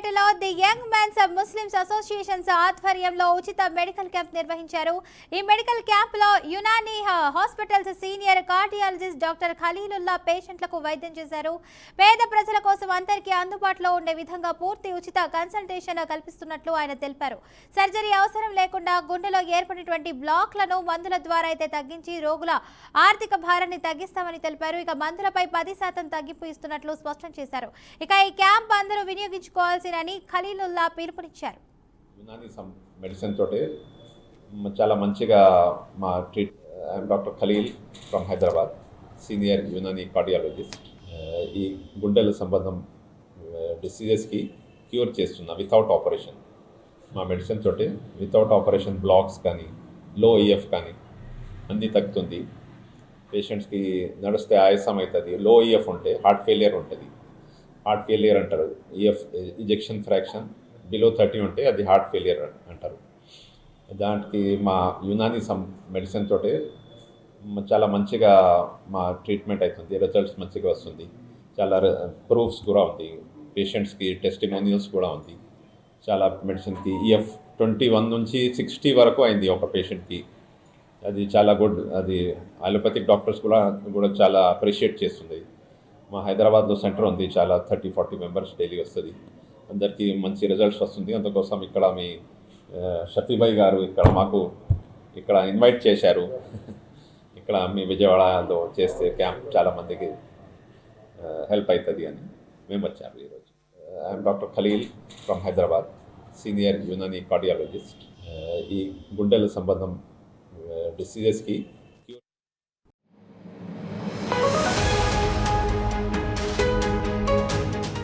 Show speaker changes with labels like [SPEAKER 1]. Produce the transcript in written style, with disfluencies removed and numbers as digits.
[SPEAKER 1] సూర్యాపేటలో the young men's Muslims associations ఆధ్వర్యంలో ఉచిత మెడికల్ క్యాంప్ నిర్వహించారు. ఈ మెడికల్ క్యాంప్ లో Unani hospitals senior cardiologist doctor Khalilullah పేషెంట్లకు వైద్యం చేశారు. పేద ప్రజల కోసం అందరికీ అందుబాటులో ఉండే విధంగా పూర్తి ఉచిత కన్సల్టేషన్ కల్పిస్తున్నట్లు ఆయన తెలిపారు. సర్జరీ అవసరం లేకుండా గుండెలో ఏర్పడినటువంటి బ్లాక్లను మందుల ద్వారా అయితే తగ్గించి రోగుల ఆర్థిక భారాన్ని తగ్గిస్తామని తెలిపారు. ఇక మందులపై 10% తగ్గింపు ఇస్తున్నట్లు స్పష్టం చేశారు. ఇక ఈ క్యాంప్ అందరూ వినియోగించుకోవాల్సినని ఖలీలుల్లా పిలుపునిచ్చారు.
[SPEAKER 2] యునాని మెడిసిన్ తోటి చాలా మంచిగా మా I'm doctor Khalil from Hyderabad, senior Unani cardiologist. ఈ గుండెల సంబంధం డిసీజెస్కి క్యూర్ చేస్తున్నా వితౌట్ ఆపరేషన్. మా మెడిసిన్ తోటి వితౌట్ ఆపరేషన్ బ్లాక్స్ కానీ లో ఈఎఫ్ కానీ అన్నీ తగ్గుతుంది. పేషెంట్స్కి నడిస్తే ఆయాసం అవుతుంది. లో ఈఎఫ్ ఉంటే హార్ట్ ఫెయిలియర్ ఉంటుంది. హార్ట్ ఫెయిలియర్ అంటారు. ఈఎఫ్ ఇంజెక్షన్ ఫ్రాక్షన్ బిలో 30 ఉంటే అది హార్ట్ ఫెయిలియర్ అంటారు. దానికి మా యునాని మెడిసిన్ తోటి చాలా మంచిగా మా ట్రీట్మెంట్ అవుతుంది. రిజల్ట్స్ మంచిగా వస్తుంది. చాలా ప్రూఫ్స్ కూడా ఉంది. పేషెంట్స్కి టెస్టిమోనియల్స్ కూడా ఉంది. చాలా మెడిసిన్కి ఈఎఫ్ 21 నుంచి 60 వరకు అయింది ఒక పేషెంట్కి. అది చాలా గుడ్. అది అలోపతిక్ డాక్టర్స్ కూడా చాలా అప్రిషియేట్ చేస్తుంది. మా హైదరాబాద్లో సెంటర్ ఉంది. చాలా 30-40 మెంబర్స్ డైలీ వస్తుంది. అందరికీ మంచి రిజల్ట్స్ వస్తుంది. అందుకోసం ఇక్కడ మీ షఫీభాయ్ గారు మాకు ఇక్కడ ఇన్వైట్ చేశారు. ఇక్కడ మీ విజయవాడలో చేస్తే క్యాంప్ చాలా మందికి హెల్ప్ అవుతుంది అని మేము వచ్చాము ఈరోజు. I'm doctor Khalil from Hyderabad, senior Unani cardiologist. ఈ గుండెల సంబంధం డిసీజెస్కి